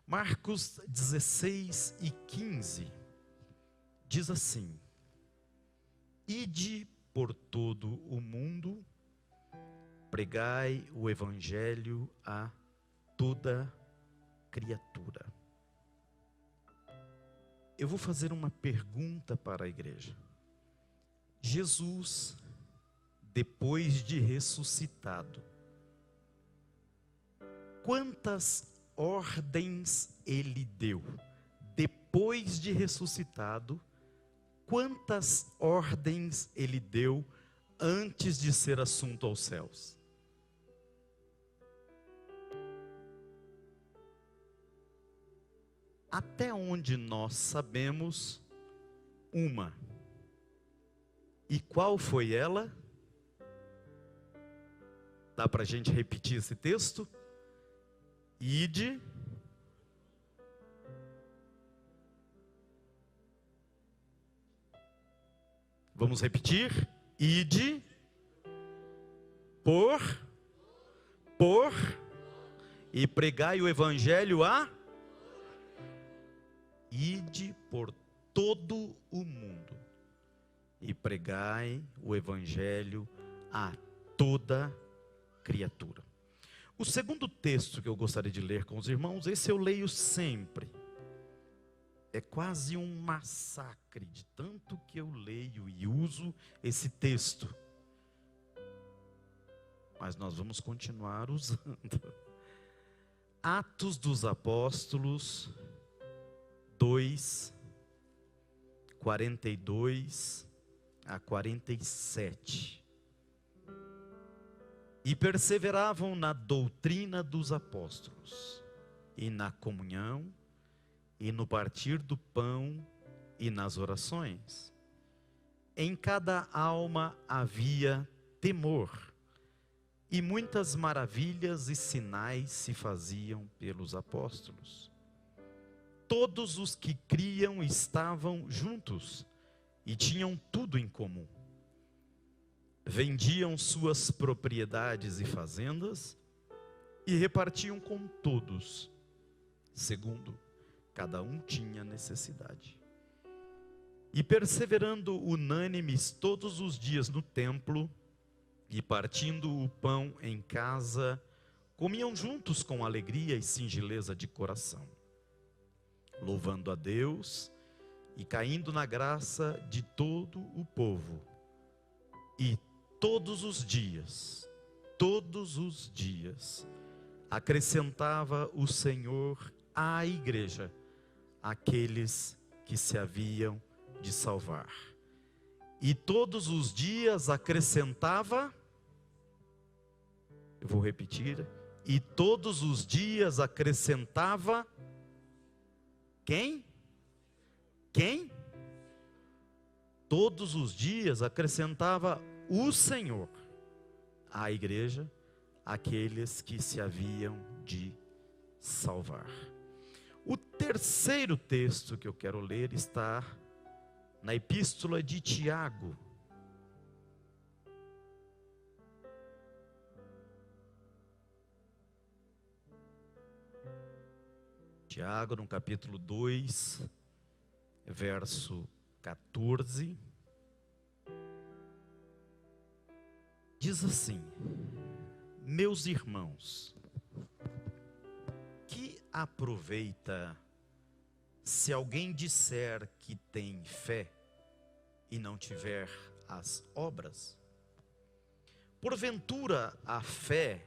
Marcos 16:15 diz assim: Ide por todo o mundo, pregai o evangelho a toda criatura. Eu vou fazer uma pergunta para a igreja. Jesus, depois de ressuscitado, quantas ordens ele deu? Depois de ressuscitado, quantas ordens ele deu antes de ser assunto aos céus? Até onde nós sabemos, uma. E qual foi ela? Dá para a gente repetir esse texto? Ide. Vamos repetir? Ide. Por. E pregai o evangelho a. Ide por todo o mundo e pregai o evangelho a toda criatura. O segundo texto que eu gostaria de ler com os irmãos, esse eu leio sempre. É quase um massacre de tanto que eu leio e uso esse texto. Mas nós vamos continuar usando. Atos dos Apóstolos 2, 42 a 47. E perseveravam na doutrina dos apóstolos, e na comunhão, e no partir do pão, e nas orações. Em cada alma havia temor, e muitas maravilhas e sinais se faziam pelos apóstolos. Todos os que criam estavam juntos e tinham tudo em comum. Vendiam suas propriedades e fazendas e repartiam com todos, segundo cada um tinha necessidade. E perseverando unânimes todos os dias no templo e partindo o pão em casa, comiam juntos com alegria e singeleza de coração, louvando a Deus e caindo na graça de todo o povo. E todos os dias, acrescentava o Senhor à igreja aqueles que se haviam de salvar. E todos os dias acrescentava, eu vou repetir, e todos os dias acrescentava. Quem? Todos os dias acrescentava o Senhor à igreja aqueles que se haviam de salvar. O terceiro texto que eu quero ler está na epístola de Tiago. Tiago, no capítulo 2, verso 14, diz assim: meus irmãos, que aproveita se alguém disser que tem fé e não tiver as obras? Porventura a fé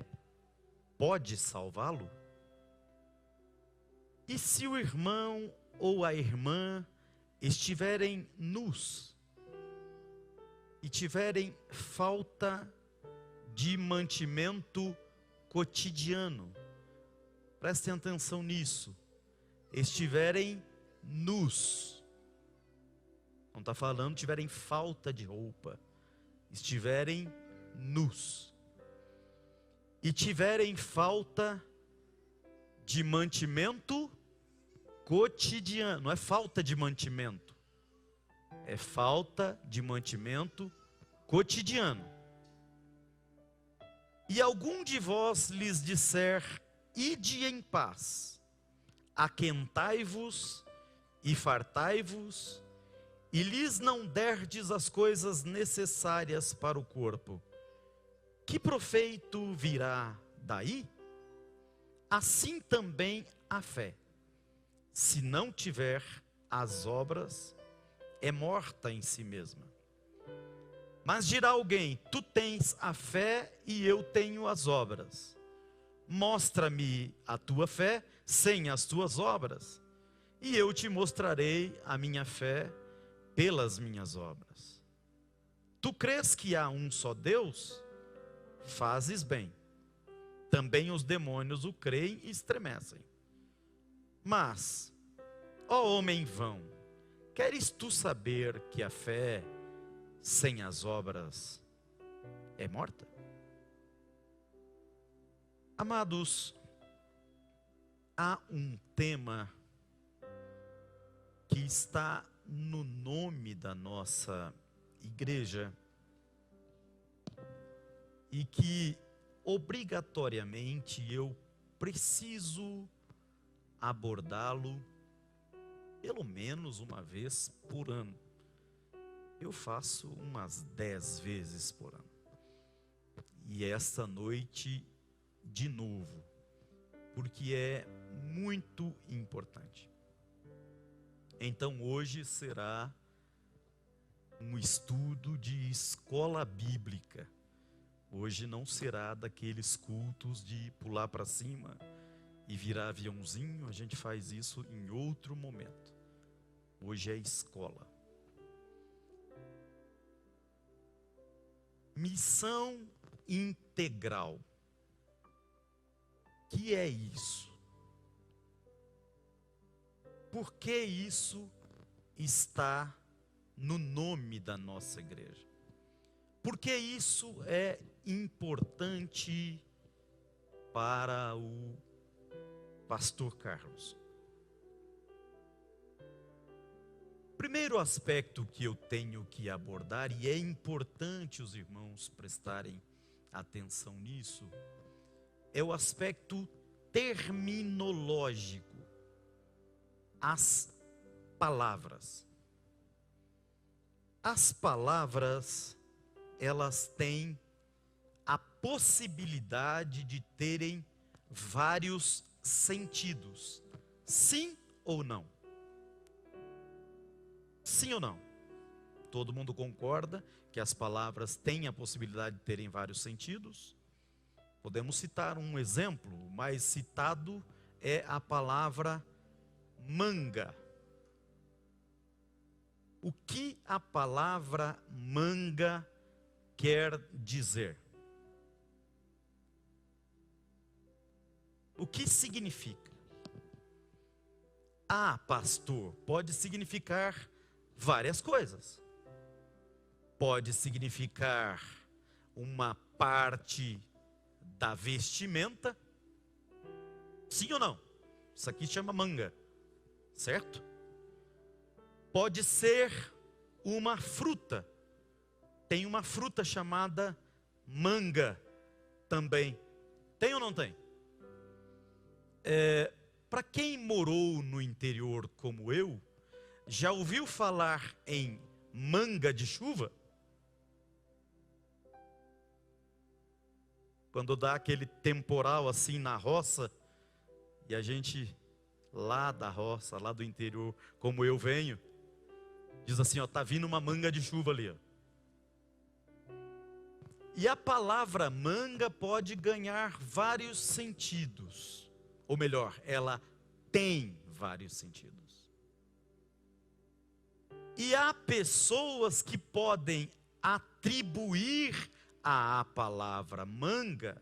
pode salvá-lo? E se o irmão ou a irmã estiverem nus e tiverem falta de mantimento cotidiano, prestem atenção nisso, estiverem nus, não está falando tiverem falta de roupa, estiverem nus e tiverem falta de mantimento cotidiano, não é falta de mantimento, é falta de mantimento cotidiano. E algum de vós lhes disser: ide em paz, aquentai-vos e fartai-vos, e lhes não derdes as coisas necessárias para o corpo, que proveito virá daí? Assim também a fé, se não tiver as obras, é morta em si mesma. Mas dirá alguém: tu tens a fé e eu tenho as obras. Mostra-me a tua fé sem as tuas obras, e eu te mostrarei a minha fé pelas minhas obras. Tu crês que há um só Deus? Fazes bem. Também os demônios o creem e estremecem. Mas, ó homem vão, queres tu saber que a fé sem as obras é morta? Amados, há um tema que está no nome da nossa igreja e que obrigatoriamente eu preciso abordá-lo pelo menos uma vez por ano. Eu faço umas 10 vezes por ano. E esta noite, de novo, porque é muito importante. Então hoje será um estudo de escola bíblica. Hoje não será daqueles cultos de pular para cima e virar aviãozinho. A gente faz isso em outro momento. Hoje é escola. Missão integral. O que é isso? Por que isso está no nome da nossa igreja? Por que isso é importante para o pastor Carlos? Primeiro aspecto que eu tenho que abordar, e é importante os irmãos prestarem atenção nisso, é o aspecto terminológico. As palavras. As palavras, elas têm a possibilidade de terem vários sentidos. Sim ou não? Sim ou não? Todo mundo concorda que as palavras têm a possibilidade de terem vários sentidos? Podemos citar um exemplo. O mais citado é a palavra manga. O que a palavra manga quer dizer? O que significa? Ah, pastor, pode significar várias coisas. Pode significar uma parte da vestimenta. Sim ou não? Isso aqui chama manga, certo? Pode ser uma fruta. Tem uma fruta chamada manga também. Tem ou não tem? Para quem morou no interior como eu, já ouviu falar em manga de chuva? Quando dá aquele temporal assim na roça, e a gente lá da roça, lá do interior, como eu venho, diz assim, ó, tá vindo uma manga de chuva ali, ó. E a palavra manga pode ganhar vários sentidos. Ou melhor, ela tem vários sentidos. E há pessoas que podem atribuir à palavra manga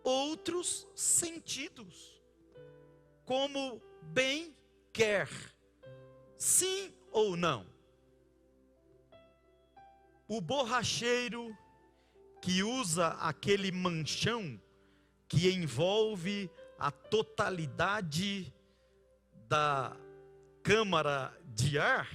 outros sentidos, como bem quer. Sim ou não? O borracheiro que usa aquele manchão que envolve a totalidade da câmara de ar,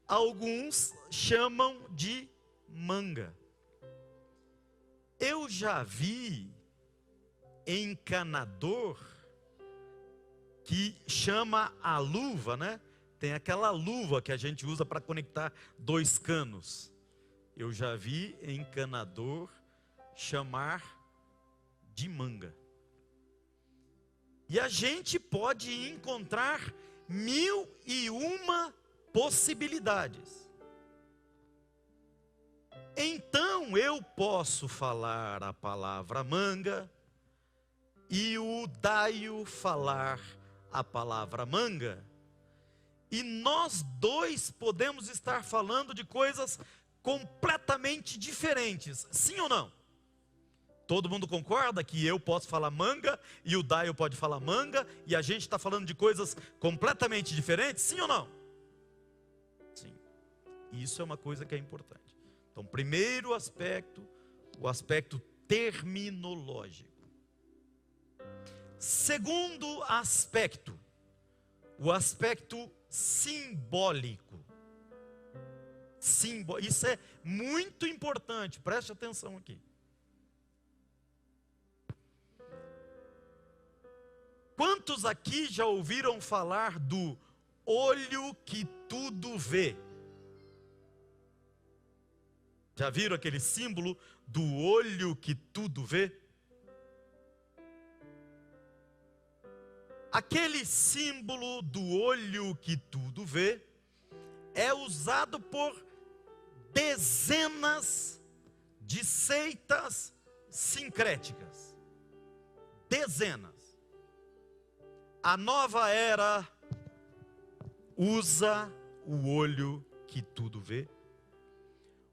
alguns chamam de manga. Eu já vi encanador que chama a luva, né? Tem aquela luva que a gente usa para conectar dois canos. Eu já vi encanador chamar de manga. E a gente pode encontrar 1001 possibilidades. Então eu posso falar a palavra manga e o Daio falar a palavra manga, e nós dois podemos estar falando de coisas completamente diferentes, sim ou não? Todo mundo concorda que eu posso falar manga e o Daio pode falar manga, e a gente está falando de coisas completamente diferentes, sim ou não? Sim. Isso é uma coisa que é importante. Então, primeiro aspecto, o aspecto terminológico. Segundo aspecto, o aspecto simbólico. Isso é muito importante, preste atenção aqui. Quantos aqui já ouviram falar do olho que tudo vê? Já viram aquele símbolo do olho que tudo vê? Aquele símbolo do olho que tudo vê é usado por dezenas de seitas sincréticas. Dezenas. A nova era usa o olho que tudo vê.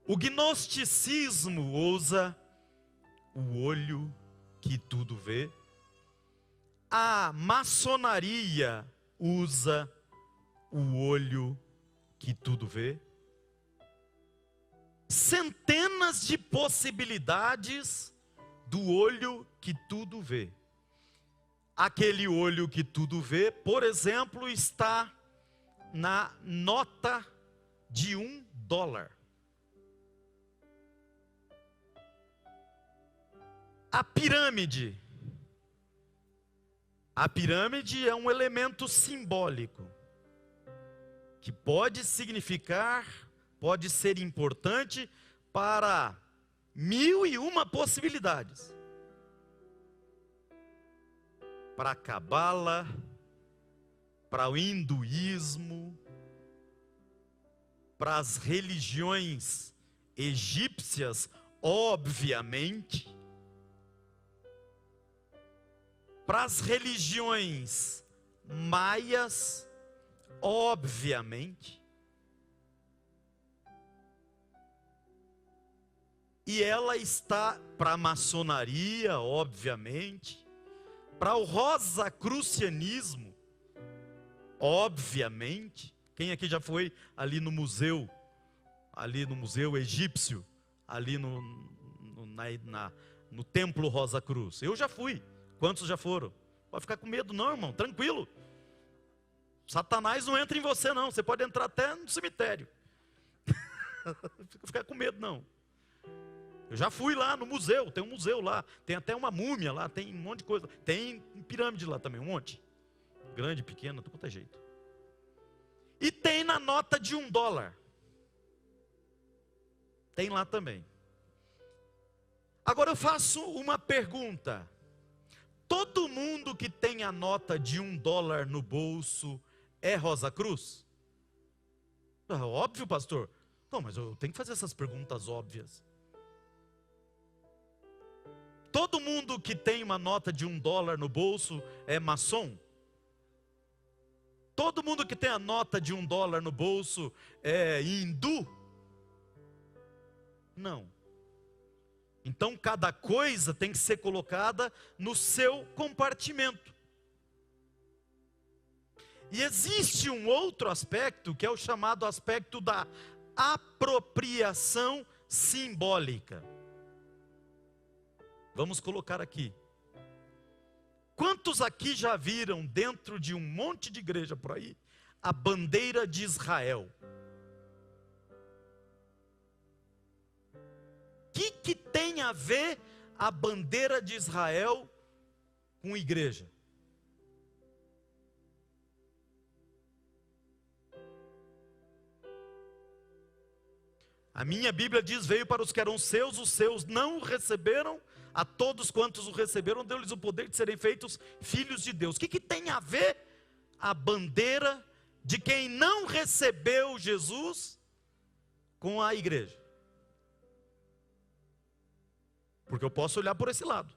O gnosticismo usa o olho que tudo vê. A maçonaria usa o olho que tudo vê. Centenas de possibilidades do olho que tudo vê. Aquele olho que tudo vê, por exemplo, está na nota de $1. A pirâmide. A pirâmide é um elemento simbólico que pode significar, pode ser importante para 1001 possibilidades. Para a Cabala, para o hinduísmo, para as religiões egípcias, obviamente, para as religiões maias, obviamente, e ela está para a maçonaria, obviamente, para o rosacrucianismo, obviamente. Quem aqui já foi ali no museu egípcio, ali no templo Rosa Cruz? Eu já fui. Quantos já foram? Pode ficar com medo não, irmão, tranquilo. Satanás não entra em você não, você pode entrar até no cemitério. Não fica com medo não. Eu já fui lá no museu, tem um museu lá, tem até uma múmia lá, tem um monte de coisa. Tem pirâmide lá também, um monte. Grande, pequena, tudo quanto é jeito. E tem na nota de $1. Tem lá também. Agora eu faço uma pergunta. Todo mundo que tem a nota de $1 no bolso é Rosa Cruz? Óbvio, pastor. Não, mas eu tenho que fazer essas perguntas óbvias. Todo mundo que tem uma nota de $1 no bolso é maçom? Todo mundo que tem a nota de $1 no bolso é hindu? Não. Então cada coisa tem que ser colocada no seu compartimento. E existe um outro aspecto que é o chamado aspecto da apropriação simbólica. Vamos colocar aqui. Quantos aqui já viram dentro de um monte de igreja por aí a bandeira de Israel? tem a ver a bandeira de Israel com igreja? A minha Bíblia diz: veio para os que eram seus, os seus não o receberam, a todos quantos o receberam, deu-lhes o poder de serem feitos filhos de Deus. O que tem a ver a bandeira de quem não recebeu Jesus com a igreja? Porque eu posso olhar por esse lado,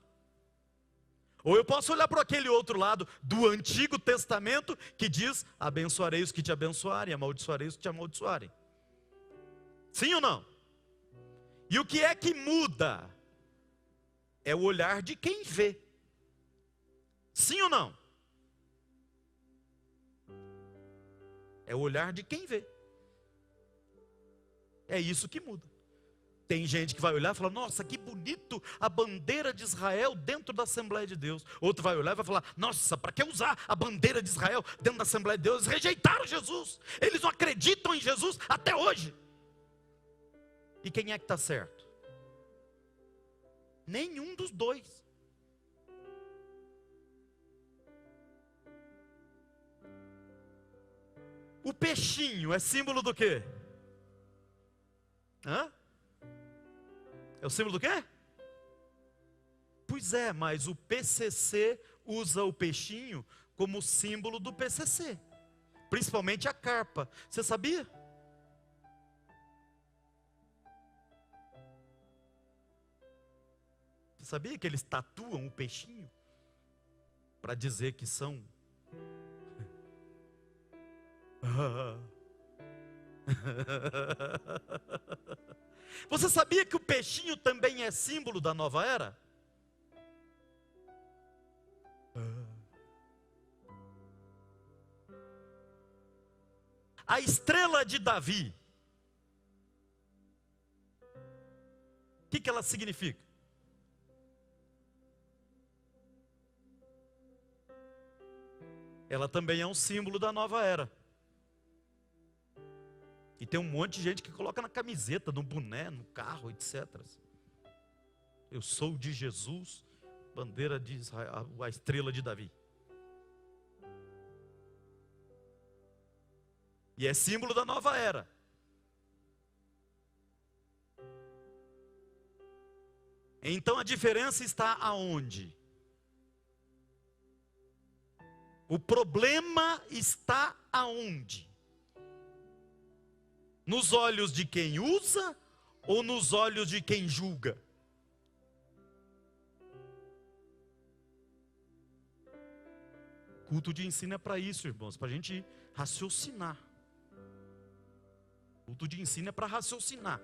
ou eu posso olhar por aquele outro lado do Antigo Testamento, que diz: abençoarei os que te abençoarem, amaldiçoarei os que te amaldiçoarem. Sim ou não? E o que é que muda? É o olhar de quem vê. Sim ou não? É o olhar de quem vê. É isso que muda. Tem gente que vai olhar e falar: nossa, que bonito a bandeira de Israel dentro da Assembleia de Deus. Outro vai olhar e vai falar: nossa, para que usar a bandeira de Israel dentro da Assembleia de Deus? Eles rejeitaram Jesus. Eles não acreditam em Jesus até hoje. E quem é que está certo? Nenhum dos dois. O peixinho é símbolo do quê? Hã? É o símbolo do quê? Pois é, mas o PCC usa o peixinho como símbolo do PCC. Principalmente a carpa. Você sabia? Você sabia que eles tatuam o peixinho para dizer que são? Você sabia que o peixinho também é símbolo da nova era? A estrela de Davi, o que ela significa? Ela também é um símbolo da nova era. E tem um monte de gente que coloca na camiseta, no boné, no carro, etc. Eu sou de Jesus, bandeira de Israel, a estrela de Davi. E é símbolo da nova era. Então a diferença está aonde? O problema está aonde? Nos olhos de quem usa ou nos olhos de quem julga? Culto de ensino é para isso, irmãos, para a gente raciocinar. Culto de ensino é para raciocinar.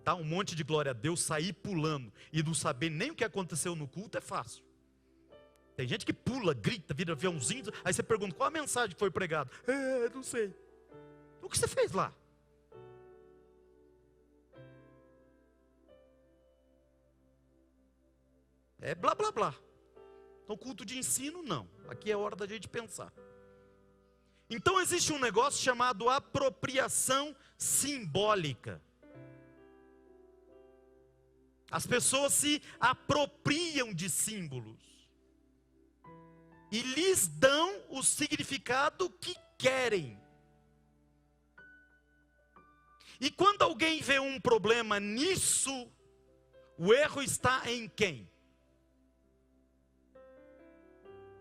Dar um monte de glória a Deus, sair pulando e não saber nem o que aconteceu no culto é fácil. Tem gente que pula, grita, vira aviãozinho, aí você pergunta: qual a mensagem que foi pregada? Não sei. O que você fez lá? É blá blá blá. Então culto de ensino não. Aqui é hora da gente pensar. Então existe um negócio chamado apropriação simbólica. As pessoas se apropriam de símbolos e lhes dão o significado que querem. E quando alguém vê um problema nisso, o erro está em quem?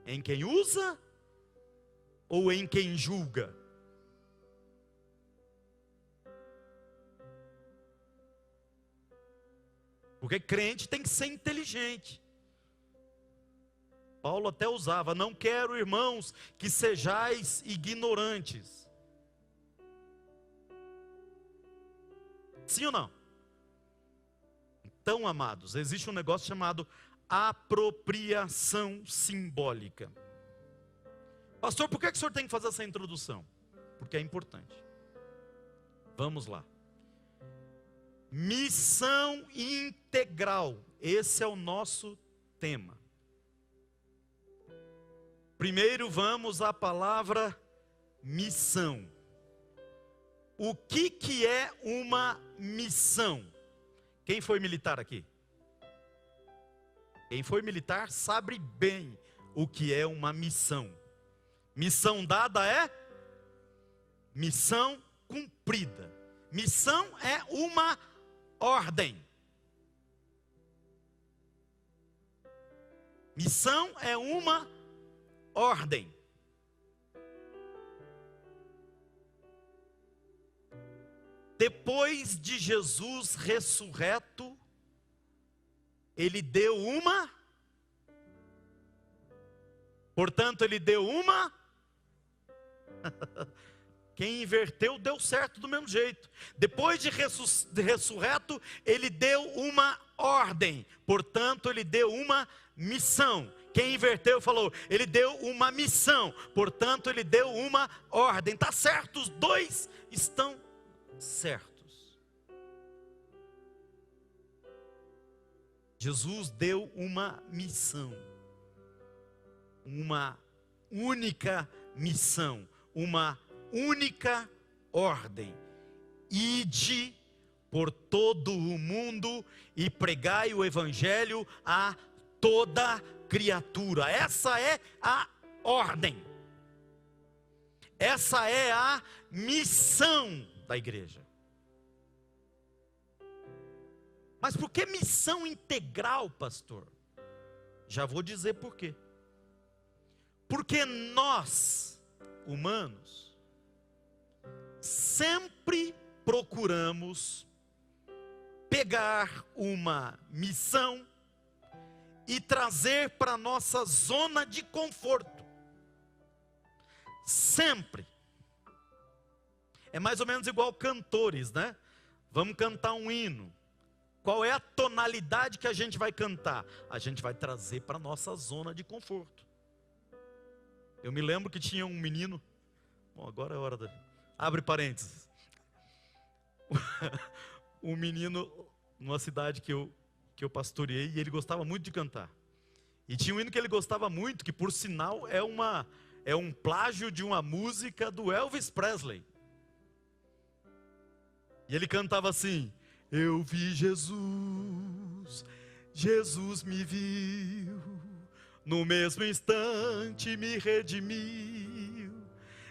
Em quem usa ou em quem julga? Porque crente tem que ser inteligente. Paulo até usava: não quero, irmãos, que sejais ignorantes. Sim ou não? Então, amados, existe um negócio chamado apropriação simbólica. Pastor, por que o senhor tem que fazer essa introdução? Porque é importante. Vamos lá. Missão integral. Esse é o nosso tema. Primeiro vamos à palavra missão. O que é uma missão? Quem foi militar aqui? Quem foi militar sabe bem o que é uma missão. Missão dada é missão cumprida. Missão é uma ordem. Missão é uma ordem. Depois de Jesus ressurreto, ele deu uma, portanto, ele deu uma. Quem inverteu deu certo do mesmo jeito. Depois de ressurreto, ele deu uma ordem, portanto, ele deu uma missão. Quem inverteu falou, ele deu uma missão, portanto, ele deu uma ordem. Está certo, os dois estão certos. Jesus deu uma missão, uma única missão, uma única ordem: ide por todo o mundo e pregai o evangelho a toda criatura. Essa é a ordem, essa é a missão da igreja. Mas por que missão integral, pastor? Já vou dizer por quê. Porque nós, humanos, sempre procuramos pegar uma missão e trazer para a nossa zona de conforto. Sempre. É mais ou menos igual cantores, né? Vamos cantar um hino. Qual é a tonalidade que a gente vai cantar? A gente vai trazer para a nossa zona de conforto. Eu me lembro que tinha um menino. Bom, agora é hora da... Abre parênteses. Um menino numa cidade que eu pastoreei, e ele gostava muito de cantar. E tinha um hino que ele gostava muito, que por sinal é um plágio de uma música do Elvis Presley. E ele cantava assim: eu vi Jesus, Jesus me viu, no mesmo instante me redimiu,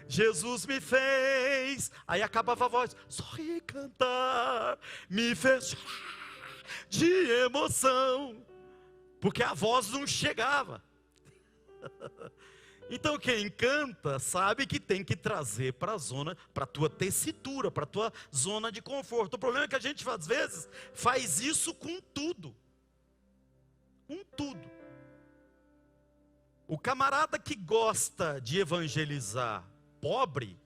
Jesus me fez. Aí acabava a voz, sorri cantar, me fez chorar de emoção, porque a voz não chegava. Então quem canta sabe que tem que trazer para a zona, para a tua tessitura, para a tua zona de conforto. O problema é que a gente às vezes faz isso com tudo. Com tudo. O camarada que gosta de evangelizar pobre,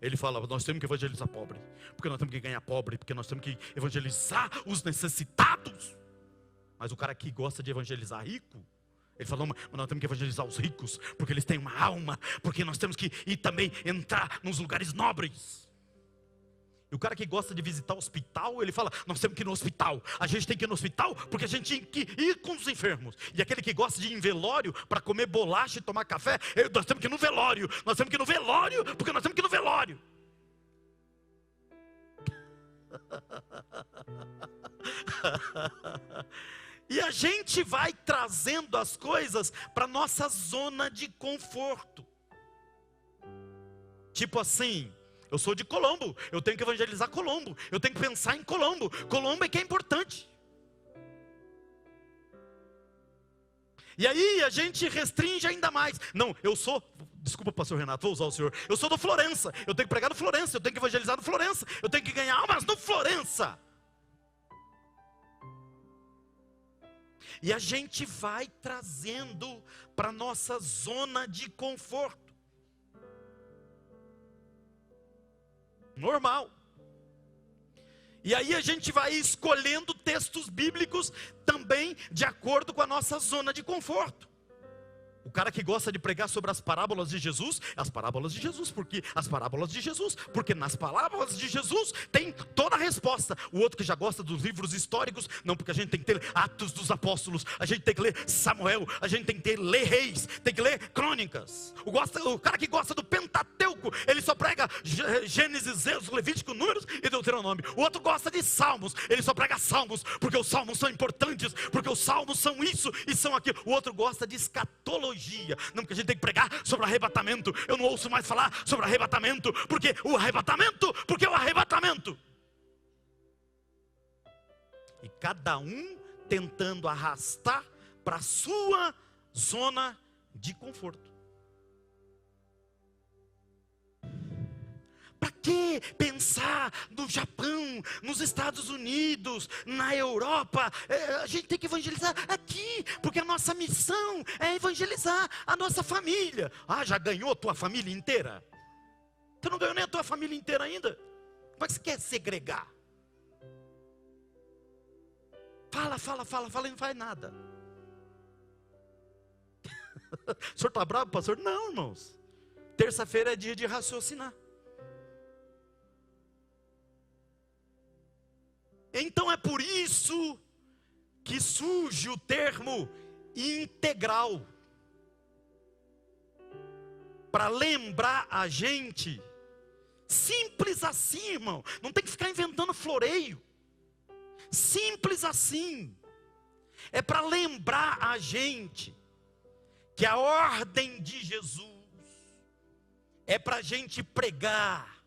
ele fala, nós temos que evangelizar pobre, porque nós temos que ganhar pobre, porque nós temos que evangelizar os necessitados. Mas o cara que gosta de evangelizar rico, ele falou, mas nós temos que evangelizar os ricos, porque eles têm uma alma, porque nós temos que ir também entrar nos lugares nobres. E o cara que gosta de visitar o hospital, ele fala, nós temos que ir no hospital, a gente tem que ir no hospital, porque a gente tem que ir com os enfermos. E aquele que gosta de ir em velório, para comer bolacha e tomar café, nós temos que ir no velório, nós temos que ir no velório, porque nós temos que ir no velório. E a gente vai trazendo as coisas para a nossa zona de conforto. Tipo assim, eu sou de Colombo, eu tenho que evangelizar Colombo, eu tenho que pensar em Colombo. Colombo é que é importante. E aí a gente restringe ainda mais. Não, eu sou, desculpa pastor Renato, vou usar o senhor. Eu sou do Florença, eu tenho que pregar no Florença, eu tenho que evangelizar no Florença, eu tenho que ganhar almas no Florença. E a gente vai trazendo para a nossa zona de conforto. Normal. E aí a gente vai escolhendo textos bíblicos também de acordo com a nossa zona de conforto. O cara que gosta de pregar sobre as parábolas de Jesus, as parábolas de Jesus, porque as parábolas de Jesus, porque nas parábolas de Jesus tem toda a resposta. O outro que já gosta dos livros históricos, não, porque a gente tem que ter Atos dos Apóstolos, a gente tem que ler Samuel, a gente tem que ler Reis, tem que ler Crônicas. O cara que gosta do Pentateuco, ele só prega Gênesis, Êxodo, Levítico, Números e Deuteronômio. O outro gosta de Salmos, ele só prega Salmos, porque os Salmos são importantes, porque os Salmos são isso e são aquilo. O outro gosta de escatologia. Não, porque a gente tem que pregar sobre arrebatamento. Eu não ouço mais falar sobre arrebatamento, porque o arrebatamento. E cada um tentando arrastar para a sua zona de conforto. Para que pensar no Japão, nos Estados Unidos, na Europa? A gente tem que evangelizar aqui, porque a nossa missão é evangelizar a nossa família. Ah, já ganhou a tua família inteira? Você não ganhou nem a tua família inteira ainda? Como é que você quer segregar? Fala e não faz nada. O senhor está bravo, pastor? Não, irmãos. Terça-feira é dia de raciocinar. Então é por isso que surge o termo integral, para lembrar a gente, simples assim, irmão, não tem que ficar inventando floreio, simples assim, é para lembrar a gente, que a ordem de Jesus, é para a gente pregar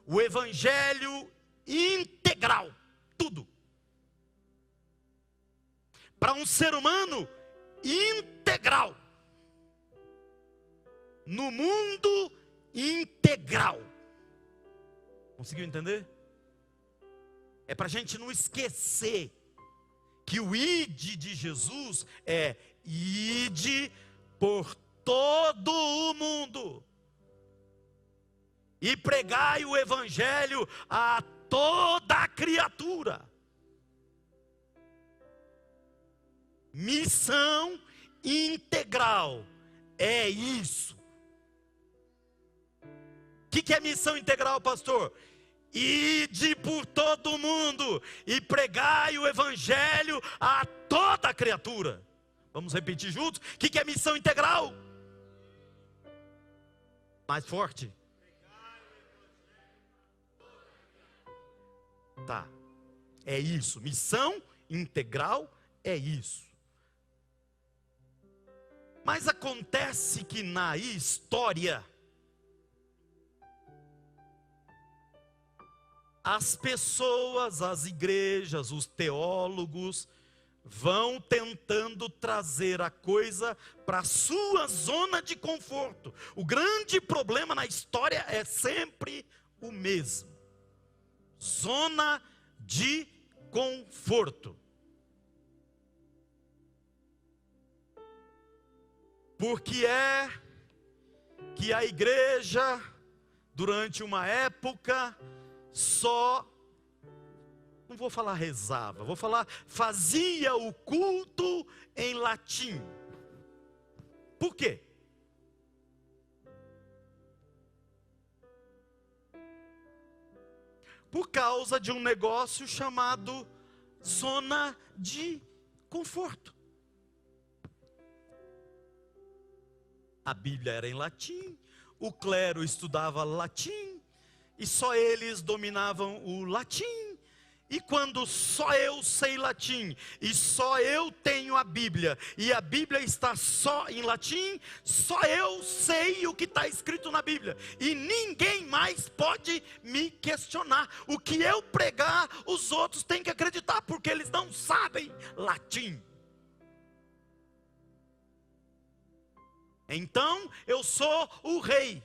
o evangelho integral, tudo, para um ser humano integral, no mundo integral. Conseguiu entender? É para a gente não esquecer que o ide de Jesus é ide por todo o mundo e pregai o evangelho a toda a criatura. Missão integral é isso. O que é missão integral, pastor? Ide por todo mundo e pregai o evangelho a toda a criatura. Vamos repetir juntos? O que é missão integral? Mais forte. Tá, é isso, missão integral é isso. Mas acontece que na história, as pessoas, as igrejas, os teólogos, vão tentando trazer a coisa para a sua zona de conforto. O grande problema na história é sempre o mesmo. Zona de conforto. Porque é que a igreja, durante uma época, só, não vou falar rezava, vou falar fazia o culto em latim. Por quê? Por causa de um negócio chamado zona de conforto. A Bíblia era em latim, o clero estudava latim, e só eles dominavam o latim. E quando só eu sei latim, e só eu tenho a Bíblia, e a Bíblia está só em latim, só eu sei o que está escrito na Bíblia, e ninguém mais pode me questionar. O que eu pregar, os outros têm que acreditar, porque eles não sabem latim. Então eu sou o rei,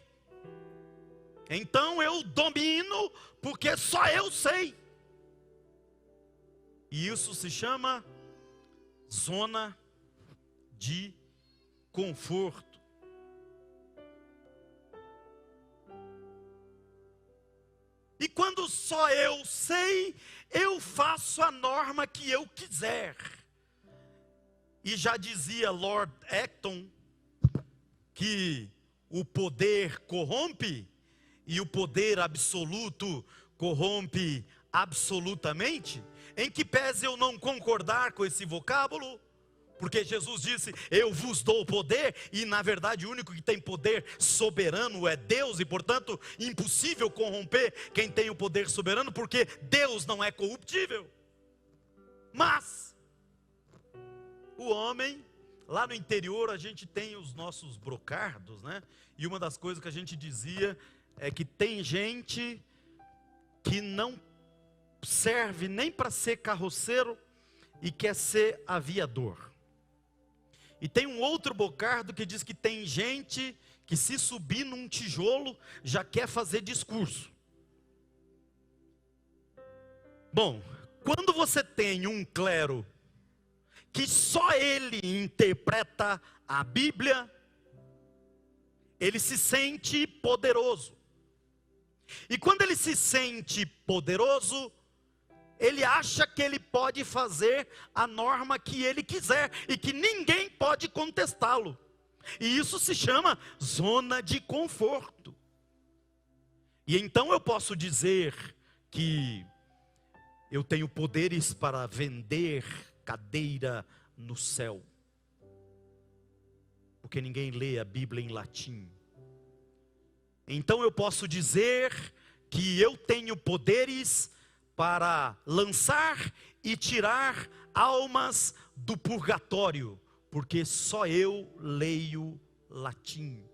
então eu domino, porque só eu sei. E isso se chama zona de conforto. E quando só eu sei, eu faço a norma que eu quiser. E já dizia Lord Acton, que o poder corrompe e o poder absoluto corrompe absolutamente? Em que pese eu não concordar com esse vocábulo, porque Jesus disse, eu vos dou poder, e na verdade o único que tem poder soberano é Deus, e portanto impossível corromper quem tem o poder soberano, porque Deus não é corruptível. Mas o homem, lá no interior a gente tem os nossos brocardos, né? E uma das coisas que a gente dizia é que tem gente que não serve nem para ser carroceiro e quer ser aviador. E tem um outro bocardo que diz que tem gente que se subir num tijolo já quer fazer discurso. Bom, quando você tem um clero que só ele interpreta a Bíblia, ele se sente poderoso. E quando ele se sente poderoso, ele acha que ele pode fazer a norma que ele quiser e que ninguém pode contestá-lo. E isso se chama zona de conforto. E então eu posso dizer que eu tenho poderes para vender cadeira no céu, porque ninguém lê a Bíblia em latim. Então eu posso dizer que eu tenho poderes para lançar e tirar almas do purgatório, porque só eu leio latim.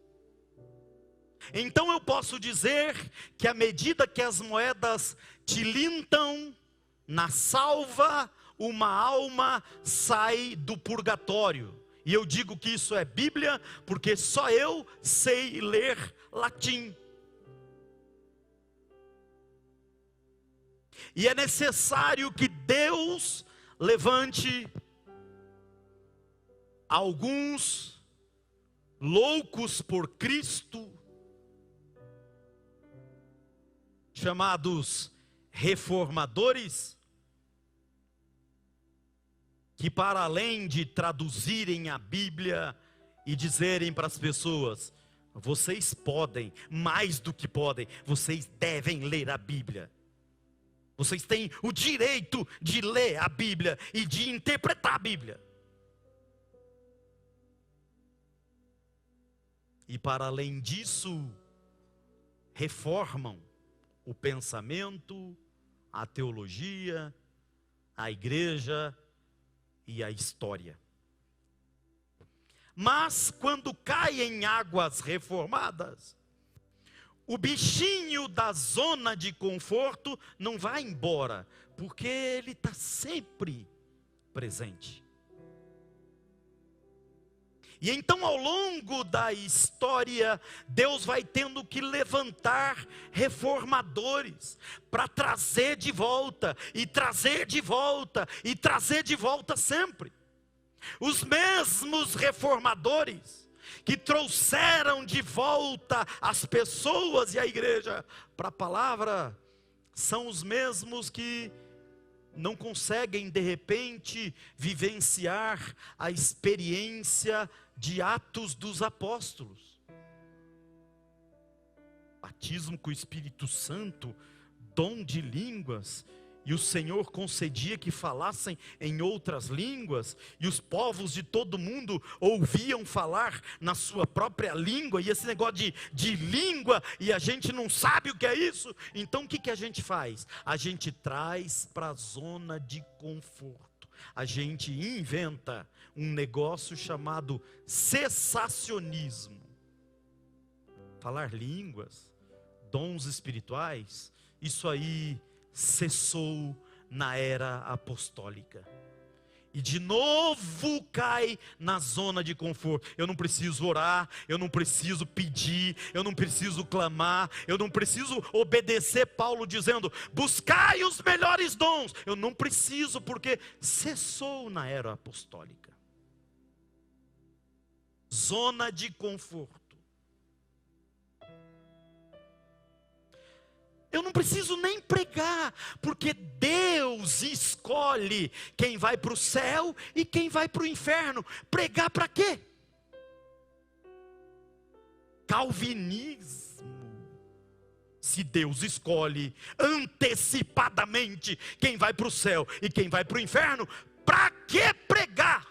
Então eu posso dizer que à medida que as moedas tilintam na salva, uma alma sai do purgatório. E eu digo que isso é Bíblia, porque só eu sei ler latim. E é necessário que Deus levante alguns loucos por Cristo, chamados reformadores, que para além de traduzirem a Bíblia e dizerem para as pessoas, vocês podem, mais do que podem, vocês devem ler a Bíblia. Vocês têm o direito de ler a Bíblia e de interpretar a Bíblia. E para além disso, reformam o pensamento, a teologia, a igreja e a história. Mas quando cai em águas reformadas, o bichinho da zona de conforto não vai embora, porque ele está sempre presente. E então ao longo da história, Deus vai tendo que levantar reformadores, para trazer de volta, e trazer de volta, e trazer de volta sempre. Os mesmos reformadores que trouxeram de volta as pessoas e a igreja para a palavra, são os mesmos que não conseguem de repente vivenciar a experiência de Atos dos Apóstolos. Batismo com o Espírito Santo, dom de línguas, e o Senhor concedia que falassem em outras línguas, e os povos de todo mundo ouviam falar na sua própria língua, e esse negócio de língua, e a gente não sabe o que é isso. Então o que a gente faz? A gente traz para a zona de conforto, a gente inventa um negócio chamado cessacionismo. Falar línguas, dons espirituais, isso aí cessou na era apostólica. E de novo cai na zona de conforto. Eu não preciso orar, eu não preciso pedir, eu não preciso clamar, eu não preciso obedecer Paulo dizendo, buscai os melhores dons. Eu não preciso, porque cessou na era apostólica. Zona de conforto. Eu não preciso nem pregar, porque Deus escolhe quem vai para o céu e quem vai para o inferno. Pregar para quê? calvinismo. Se Deus escolhe antecipadamente quem vai para o céu e quem vai para o inferno, para que pregar?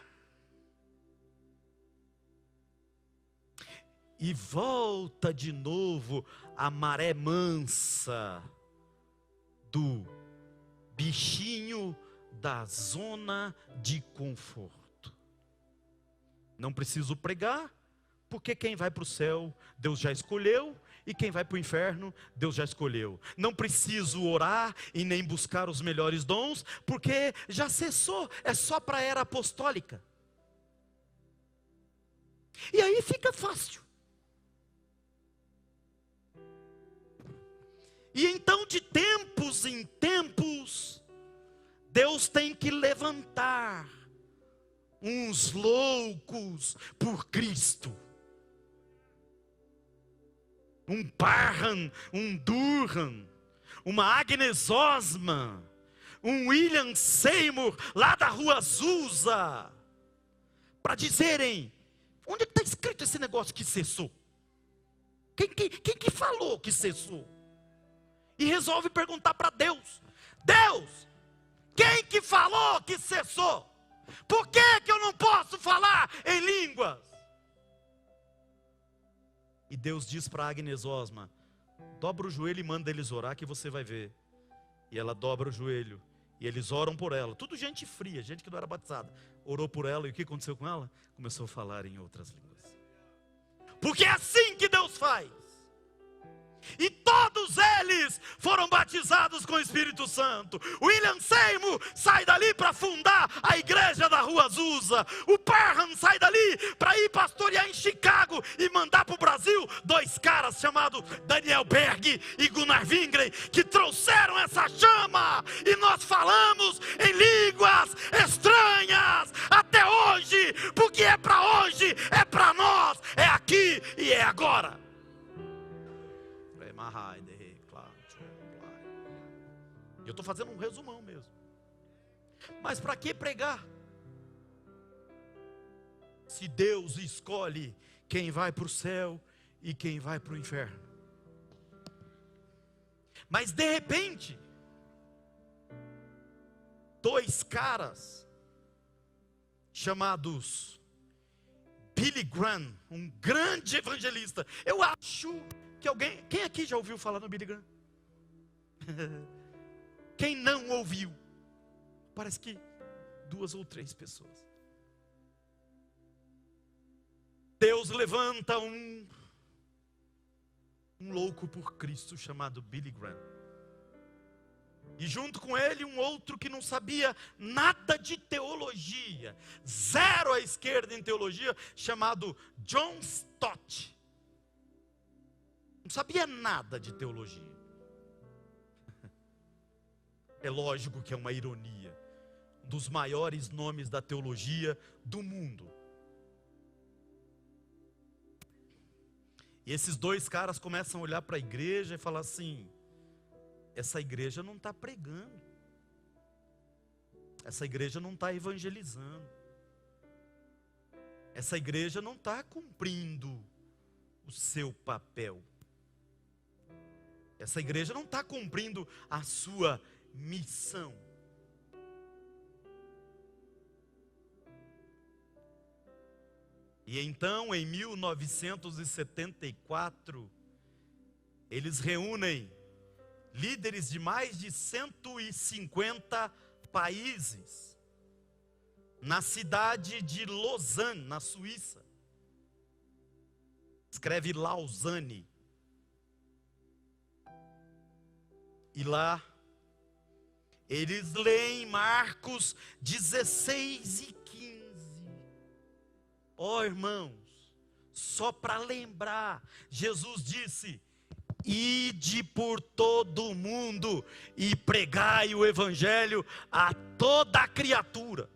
E volta de novo a maré mansa do bichinho da zona de conforto. Não preciso pregar, porque quem vai para o céu, Deus já escolheu, e quem vai para o inferno, Deus já escolheu. Não preciso orar e nem buscar os melhores dons, porque já cessou, é só para a era apostólica. E aí fica fácil. E então, de tempos em tempos, Deus tem que levantar uns loucos por Cristo. Um Parham, um Durham, uma Agnes Osman, um William Seymour, lá da Rua Azusa, para dizerem, onde é que está escrito esse negócio que cessou? Quem que falou que cessou? E resolve perguntar para Deus, Deus, quem que falou que cessou? Por que eu não posso falar em línguas? E Deus diz para Agnes Osman, dobra o joelho e manda eles orar que você vai ver. E ela dobra o joelho, e eles oram por ela. Tudo gente fria, gente que não era batizada. Orou por ela, e o que aconteceu com ela? Começou a falar em outras línguas. Porque é assim que Deus faz. E todos eles foram batizados com o Espírito Santo. William Seymour sai dali para fundar a igreja da Rua Azusa. O Parham sai dali para ir pastorear em Chicago e mandar para o Brasil 2 caras chamados Daniel Berg e Gunnar Wingren, que trouxeram essa chama. E nós falamos em línguas estranhas até hoje, porque é para hoje, é para nós, é aqui e é agora. Eu estou fazendo um resumão mesmo. Mas para que pregar? Se Deus escolhe quem vai para o céu e quem vai para o inferno. Mas de repente, 2 caras chamados Billy Graham, um grande evangelista. Eu acho que alguém, quem aqui já ouviu falar no Billy Graham? Quem não ouviu? Parece que 2 ou 3 pessoas. Deus levanta um louco por Cristo chamado Billy Graham. E junto com ele um outro que não sabia nada de teologia, 0 à esquerda em teologia, chamado John Stott. Não sabia nada de teologia. É lógico que é uma ironia. Um dos maiores nomes da teologia do mundo. E esses 2 caras começam a olhar para a igreja e falar assim, essa igreja não está pregando. Essa igreja não está evangelizando. Essa igreja não está cumprindo o seu papel. Essa igreja não está cumprindo a sua missão. E então, em 1974, eles reúnem líderes de mais de 150 países na cidade de Lausanne, na Suíça. Escreve Lausanne. E lá eles leem Marcos 16 e 15. Ó irmãos, só para lembrar, Jesus disse, ide por todo o mundo e pregai o evangelho a toda a criatura.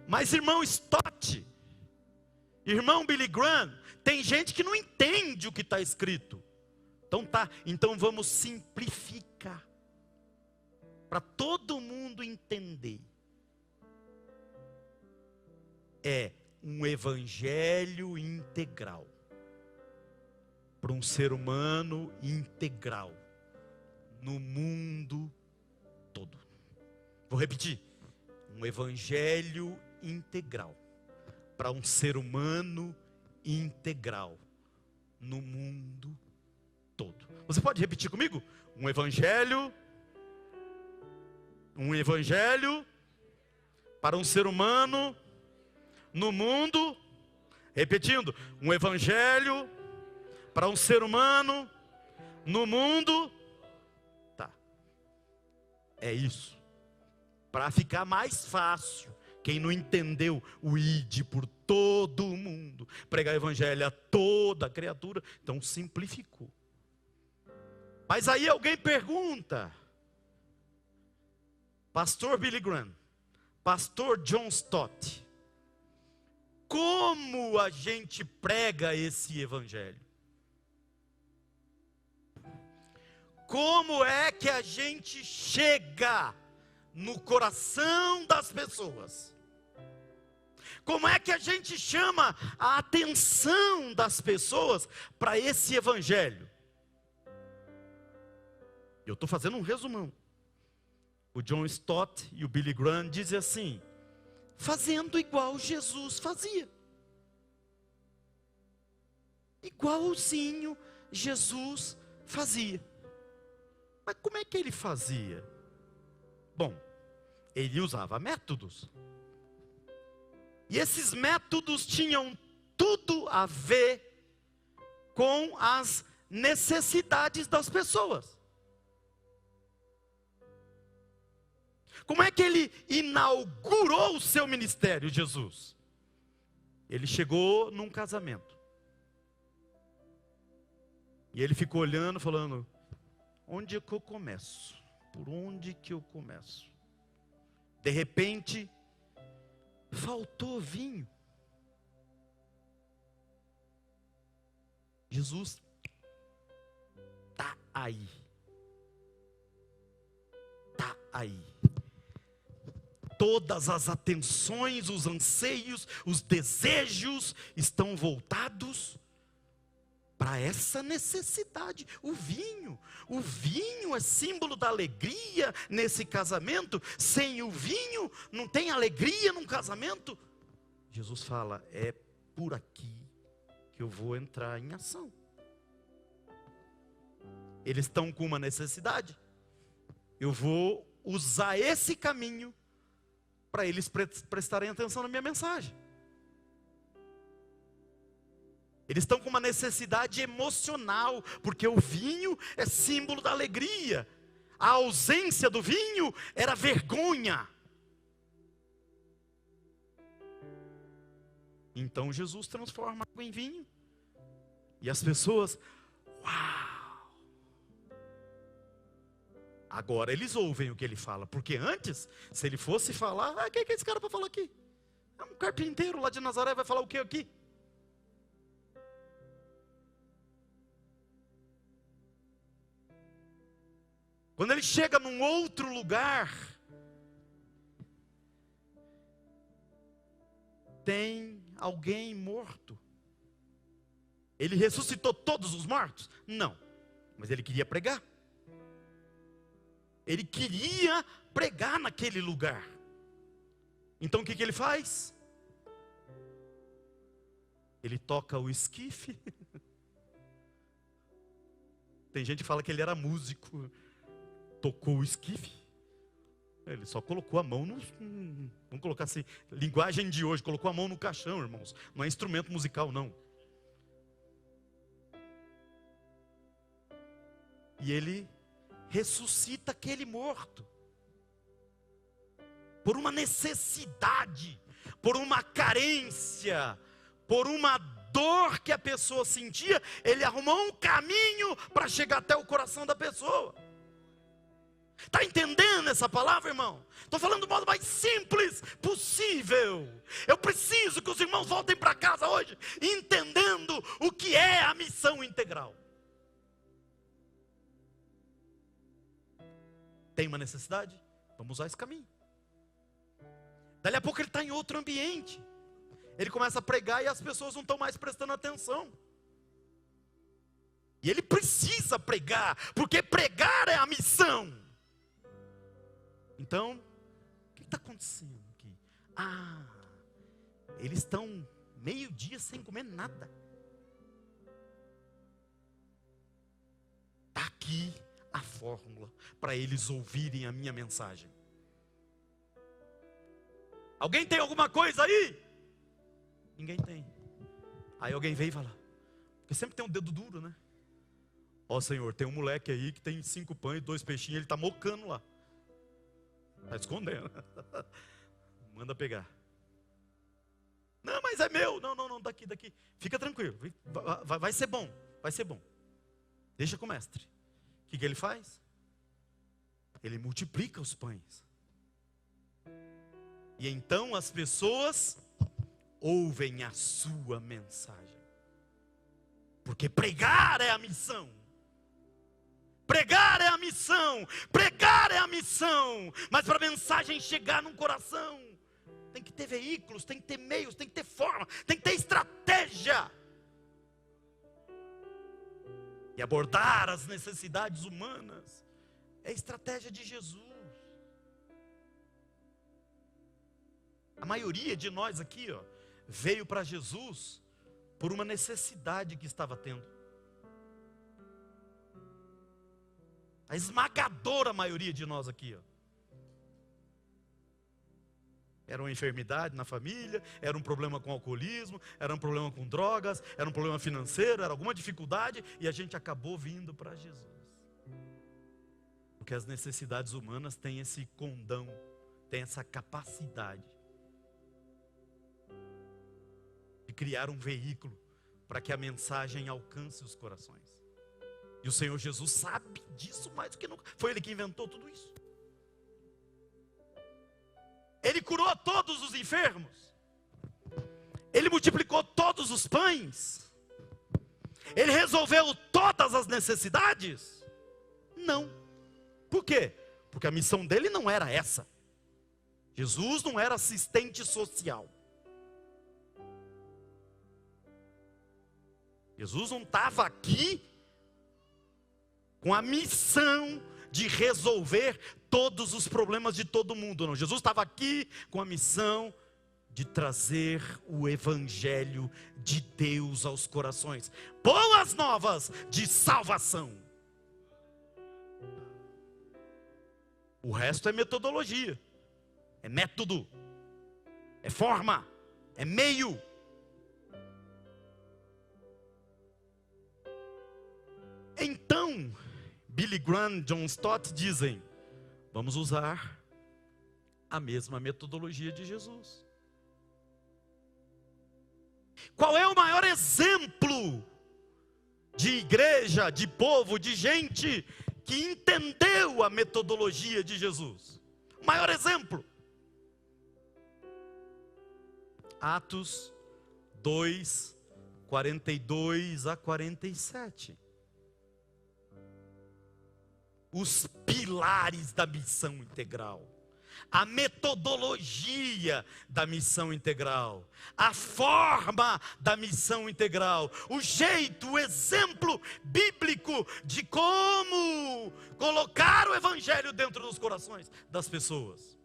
Mas irmão Stott, irmão Billy Graham, tem gente que não entende o que está escrito. Então vamos simplificar, para todo mundo entender. É um evangelho integral para um ser humano integral no mundo todo. Vou repetir: um evangelho integral para um ser humano integral no mundo todo. Você pode repetir comigo? Um evangelho para um ser humano no mundo. Repetindo: um evangelho para um ser humano no mundo. Tá. É isso. Para ficar mais fácil, quem não entendeu o ide por todo o mundo, pregar o evangelho a toda criatura, então simplificou. Mas aí alguém pergunta: pastor Billy Graham, pastor John Stott, como a gente prega esse evangelho? Como é que a gente chega no coração das pessoas? Como é que a gente chama a atenção das pessoas para esse evangelho? Eu estou fazendo um resumão. O John Stott e o Billy Graham dizem assim: fazendo igual Jesus fazia. Igualzinho Jesus fazia. Mas como é que ele fazia? Bom, ele usava métodos. E esses métodos tinham tudo a ver com as necessidades das pessoas. Como é que ele inaugurou o seu ministério, Jesus? Ele chegou num casamento. E ele ficou olhando, falando: onde é que eu começo? Por onde que eu começo? De repente, faltou vinho. Jesus está aí. Está aí. Todas as atenções, os anseios, os desejos estão voltados para essa necessidade. O vinho é símbolo da alegria nesse casamento. Sem o vinho não tem alegria num casamento. Jesus fala: é por aqui que eu vou entrar em ação. Eles estão com uma necessidade, eu vou usar esse caminho para eles prestarem atenção na minha mensagem. Eles estão com uma necessidade emocional, porque o vinho é símbolo da alegria. A ausência do vinho era vergonha. Então Jesus transforma água em vinho. E as pessoas: uau! Agora eles ouvem o que ele fala. Porque antes, se ele fosse falar: o que é esse cara para falar aqui? É um carpinteiro lá de Nazaré, vai falar o que aqui? Quando ele chega num outro lugar, tem alguém morto. Ele ressuscitou todos os mortos? Não, mas ele queria pregar. Ele queria pregar naquele lugar. Então o que ele faz? Ele toca o esquife. Tem gente que fala que ele era músico. Tocou o esquife. Ele só colocou a mão no... Vamos colocar assim, linguagem de hoje. Colocou a mão no caixão, irmãos. Não é instrumento musical, não. E ele ressuscita aquele morto. Por uma necessidade, por uma carência, por uma dor que a pessoa sentia, ele arrumou um caminho para chegar até o coração da pessoa. Está entendendo essa palavra, irmão? Estou falando do modo mais simples possível. Eu preciso que os irmãos voltem para casa hoje entendendo o que é a missão integral. Tem uma necessidade? Vamos usar esse caminho. Dali a pouco ele está em outro ambiente. Ele começa a pregar e as pessoas não estão mais prestando atenção. E ele precisa pregar, porque pregar é a missão. Então, o que está acontecendo aqui? Eles estão meio-dia sem comer nada. Está aqui a fórmula para eles ouvirem a minha mensagem. Alguém tem alguma coisa aí? Ninguém tem. Aí alguém vem e fala, porque sempre tem um dedo duro, né? Ó Senhor, tem um moleque aí que tem 5 pães e 2 peixinhos, ele está mocando lá. Está escondendo. Manda pegar. Não, mas é meu. Não, daqui. Fica tranquilo. Vai ser bom. Vai ser bom. Deixa com o mestre. O que ele faz? Ele multiplica os pães. E então as pessoas ouvem a sua mensagem. Porque pregar é a missão. Pregar é a missão. Pregar é a missão. Mas para a mensagem chegar num coração, tem que ter veículos, tem que ter meios, tem que ter forma, tem que ter estratégia. E abordar as necessidades humanas é a estratégia de Jesus. A maioria de nós aqui, veio para Jesus por uma necessidade que estava tendo. A esmagadora maioria de nós aqui, era uma enfermidade na família, era um problema com alcoolismo, era um problema com drogas, era um problema financeiro, era alguma dificuldade, e a gente acabou vindo para Jesus. Porque as necessidades humanas têm esse condão, têm essa capacidade de criar um veículo para que a mensagem alcance os corações. E o Senhor Jesus sabe disso mais do que nunca. Foi Ele que inventou tudo isso. Ele curou todos os enfermos. Ele multiplicou todos os pães. Ele resolveu todas as necessidades? Não. Por quê? Porque a missão dele não era essa. Jesus não era assistente social. Jesus não estava aqui com a missão de resolver todos os problemas de todo mundo, não. Jesus estava aqui com a missão de trazer o evangelho de Deus aos corações. Boas novas de salvação. O resto é metodologia, é método, é forma, é meio. Então, Billy Graham, John Stott dizem, vamos usar a mesma metodologia de Jesus. Qual é o maior exemplo de igreja, de povo, de gente que entendeu a metodologia de Jesus? O maior exemplo. Atos 2, 42 a 47. Os pilares da missão integral, a metodologia da missão integral, a forma da missão integral, o jeito, o exemplo bíblico de como colocar o evangelho dentro dos corações das pessoas.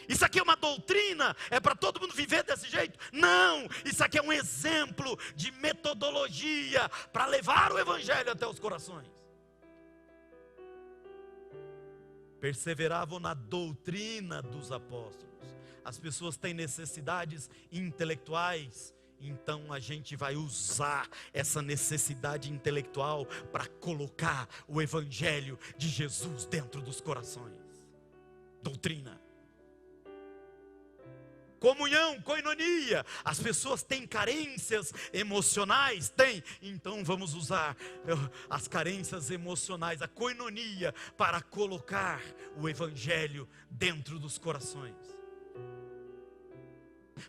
Isso aqui é uma doutrina, é para todo mundo viver desse jeito? Não, isso aqui é um exemplo de metodologia para levar o evangelho até os corações. Perseveravam na doutrina dos apóstolos. As pessoas têm necessidades intelectuais, então a gente vai usar essa necessidade intelectual para colocar o evangelho de Jesus dentro dos corações. Doutrina. Comunhão, koinonia. As pessoas têm carências emocionais? Tem. Então vamos usar as carências emocionais, a koinonia, para colocar o evangelho dentro dos corações.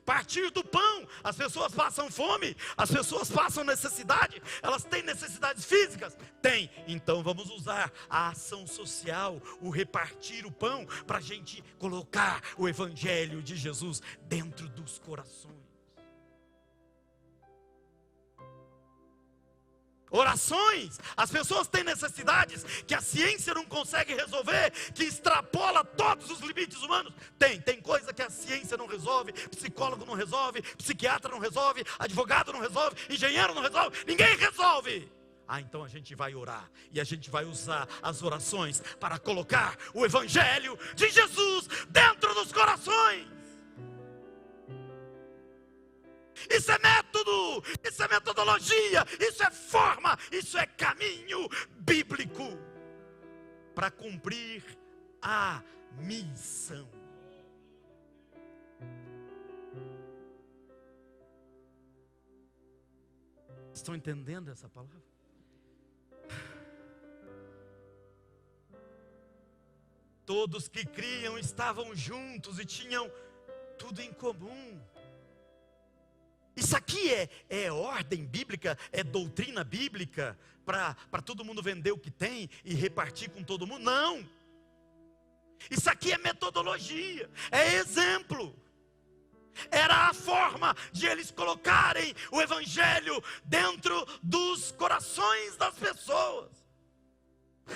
Partir do pão. As pessoas passam fome, as pessoas passam necessidade, elas têm necessidades físicas? Tem. Então vamos usar a ação social, o repartir o pão, para a gente colocar o evangelho de Jesus dentro dos corações. Orações, as pessoas têm necessidades que a ciência não consegue resolver, que extrapola todos os limites humanos. Tem coisa que a ciência não resolve, psicólogo não resolve, psiquiatra não resolve, advogado não resolve, engenheiro não resolve, ninguém resolve. Então a gente vai orar, e a gente vai usar as orações para colocar o Evangelho de Jesus dentro dos corações. Isso é método, isso é metodologia, isso é forma, isso é caminho bíblico para cumprir a missão. Estão entendendo essa palavra? Todos que criam estavam juntos e tinham tudo em comum. Isso aqui é ordem bíblica, é doutrina bíblica, para todo mundo vender o que tem e repartir com todo mundo? Não. Isso aqui é metodologia, é exemplo. Era a forma de eles colocarem o Evangelho dentro dos corações das pessoas.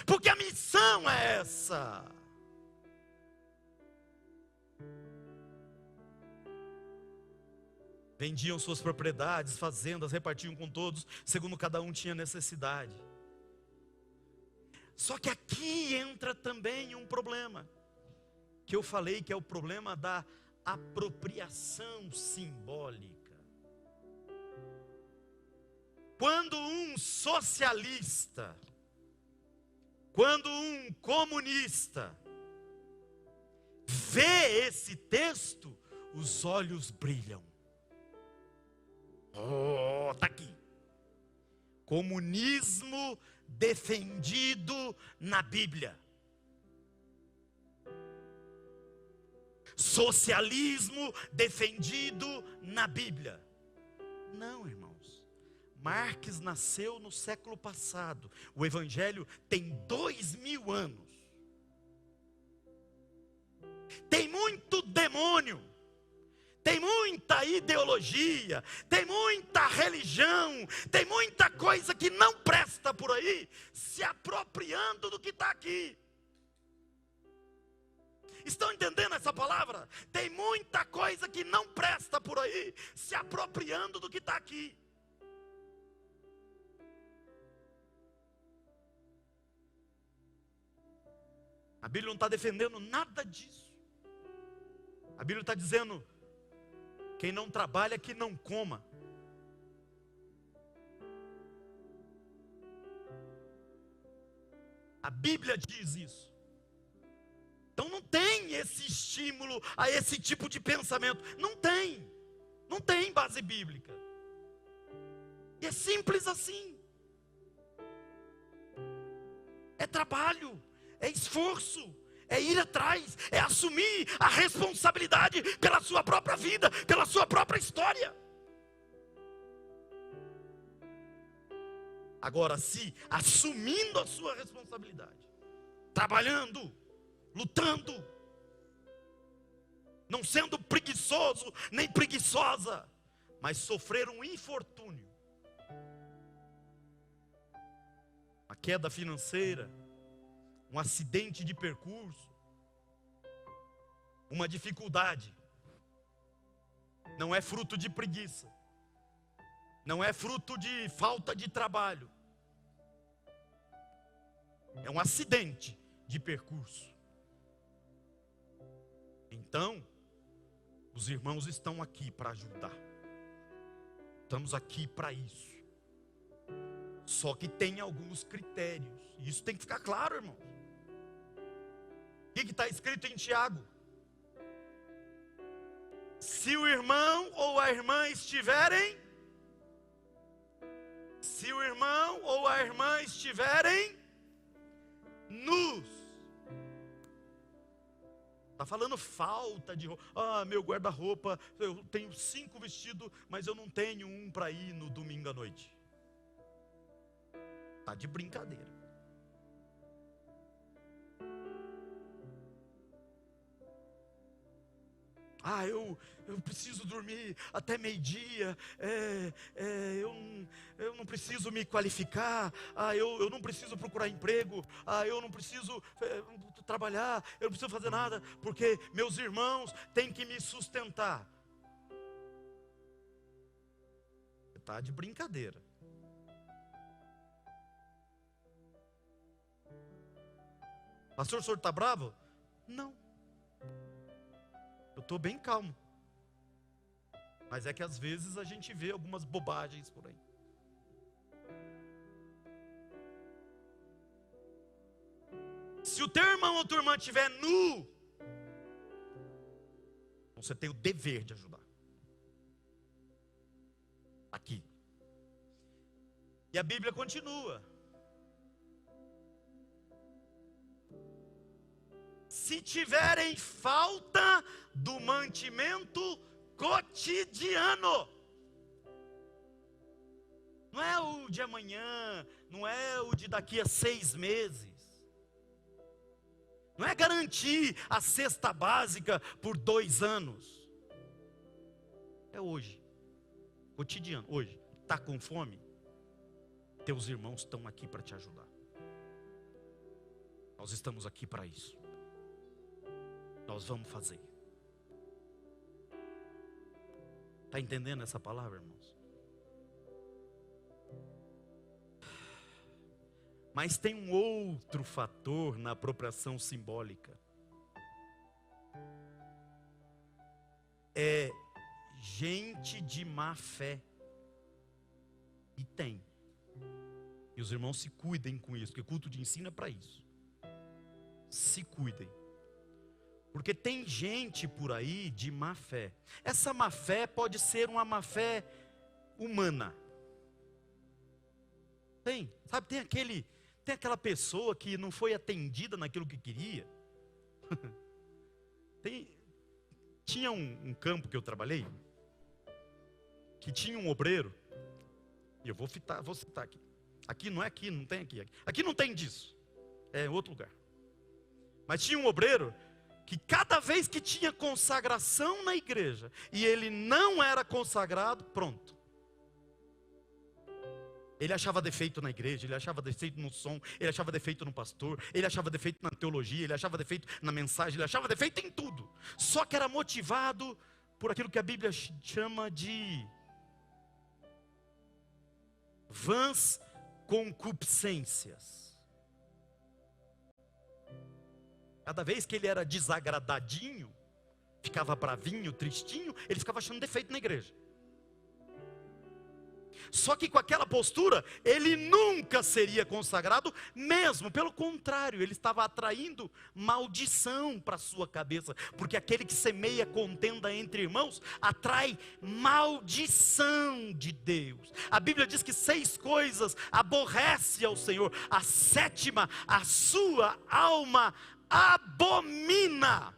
Porque a missão é essa. Vendiam suas propriedades, fazendas, repartiam com todos, segundo cada um tinha necessidade. Só que aqui entra também um problema, que eu falei que é o problema da apropriação simbólica. Quando um socialista, quando um comunista vê esse texto, os olhos brilham. Está aqui. Comunismo defendido na Bíblia. Socialismo defendido na Bíblia. Não, irmãos. Marx nasceu no século passado. O Evangelho tem 2000 anos. Tem muito demônio. Tem muita ideologia, tem muita religião, tem muita coisa que não presta por aí, se apropriando do que está aqui. Estão entendendo essa palavra? Tem muita coisa que não presta por aí, se apropriando do que está aqui. A Bíblia não está defendendo nada disso. A Bíblia está dizendo: quem não trabalha, que não coma. A Bíblia diz isso. Então não tem esse estímulo a esse tipo de pensamento. Não tem. Não tem base bíblica. E é simples assim. É trabalho, é esforço, é ir atrás, é assumir a responsabilidade pela sua própria vida, pela sua própria história. Agora, se assumindo a sua responsabilidade, trabalhando, lutando, não sendo preguiçoso nem preguiçosa, mas sofrer um infortúnio, uma queda financeira, um acidente de percurso, uma dificuldade, não é fruto de preguiça, não é fruto de falta de trabalho, é um acidente de percurso. Então, os irmãos estão aqui para ajudar, estamos aqui para isso. Só que tem alguns critérios, e isso tem que ficar claro, irmão. O que está escrito em Tiago? Se o irmão ou a irmã estiverem, se o irmão ou a irmã estiverem nus. Está falando falta de roupa. Meu guarda-roupa, eu tenho 5 vestidos, mas eu não tenho um para ir no domingo à noite. Está de brincadeira. Eu preciso dormir até meio-dia, eu não preciso me qualificar, eu não preciso procurar emprego, eu não preciso trabalhar, eu não preciso fazer nada, porque meus irmãos têm que me sustentar. Está de brincadeira. Pastor, o senhor está bravo? Não. Eu estou bem calmo. Mas é que às vezes a gente vê algumas bobagens por aí. Se o teu irmão ou tua irmã estiver nu, você tem o dever de ajudar. Aqui. E a Bíblia continua. Se tiverem falta do mantimento cotidiano, não é o de amanhã, não é o de daqui a 6 meses, não é garantir a cesta básica por 2 anos, é hoje, cotidiano, hoje. Está com fome? Teus irmãos estão aqui para te ajudar. Nós estamos aqui para isso. Nós vamos fazer. Está entendendo essa palavra, irmãos? Mas tem um outro fator na apropriação simbólica. É gente de má fé. E tem. E os irmãos se cuidem com isso, porque culto de ensino é para isso. Se cuidem. Porque tem gente por aí de má fé. Essa má fé pode ser uma má fé humana. Sabe, tem aquela pessoa que não foi atendida naquilo que queria. Tinha um campo que eu trabalhei, que tinha um obreiro, e eu vou citar aqui. Aqui não é aqui, não tem aqui. Aqui não tem disso. É em outro lugar. Mas tinha um obreiro que cada vez que tinha consagração na igreja, e ele não era consagrado, pronto. Ele achava defeito na igreja, ele achava defeito no som, ele achava defeito no pastor, ele achava defeito na teologia, ele achava defeito na mensagem, ele achava defeito em tudo. Só que era motivado por aquilo que a Bíblia chama de vãs concupiscências. Cada vez que ele era desagradadinho, ficava bravinho, tristinho, ele ficava achando defeito na igreja. Só que com aquela postura, ele nunca seria consagrado mesmo. Pelo contrário, ele estava atraindo maldição para a sua cabeça. Porque aquele que semeia contenda entre irmãos, atrai maldição de Deus. A Bíblia diz que 6 coisas aborrece ao Senhor. A 7ª, a sua alma abomina.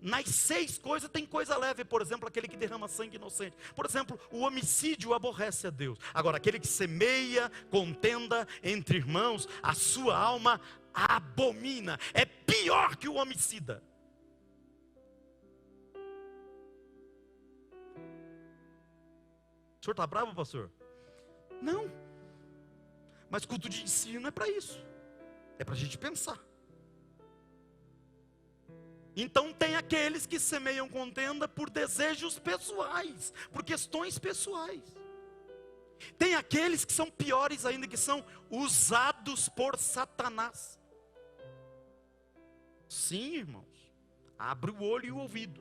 Nas 6 coisas tem coisa leve, por exemplo, aquele que derrama sangue inocente. Por exemplo, o homicídio aborrece a Deus. Agora, aquele que semeia contenda entre irmãos, a sua alma abomina. É pior que o homicida. O senhor está bravo, pastor? Não. Mas culto de ensino é para isso. É para a gente pensar. Então tem aqueles que semeiam contenda por desejos pessoais, por questões pessoais. Tem aqueles que são piores ainda, que são usados por Satanás. Sim, irmãos, abre o olho e o ouvido.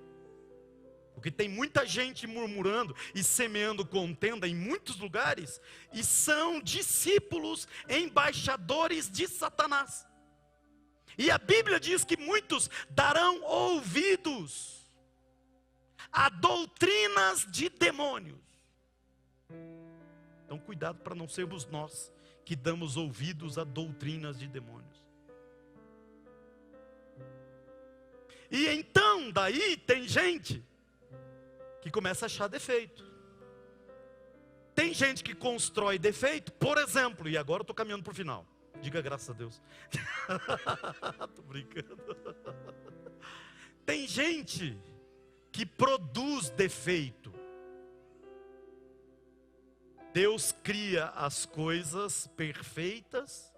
Porque tem muita gente murmurando e semeando contenda em muitos lugares, e são discípulos, embaixadores de Satanás. E a Bíblia diz que muitos darão ouvidos a doutrinas de demônios. Então cuidado para não sermos nós que damos ouvidos a doutrinas de demônios. E então daí tem gente que começa a achar defeito. Tem gente que constrói defeito, por exemplo, e agora eu estou caminhando para o final. Diga graças a Deus. Estou brincando. Tem gente que produz defeito. Deus cria as coisas perfeitas,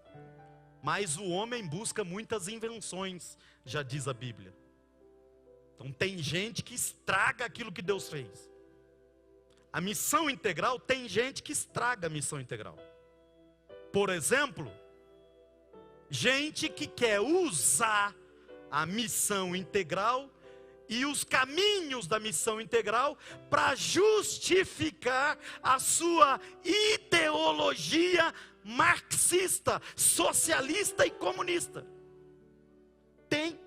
mas o homem busca muitas invenções, já diz a Bíblia. Então tem gente que estraga aquilo que Deus fez. A missão integral, tem gente que estraga a missão integral. Por exemplo, gente que quer usar a missão integral e os caminhos da missão integral para justificar a sua ideologia marxista, socialista e comunista. Tem.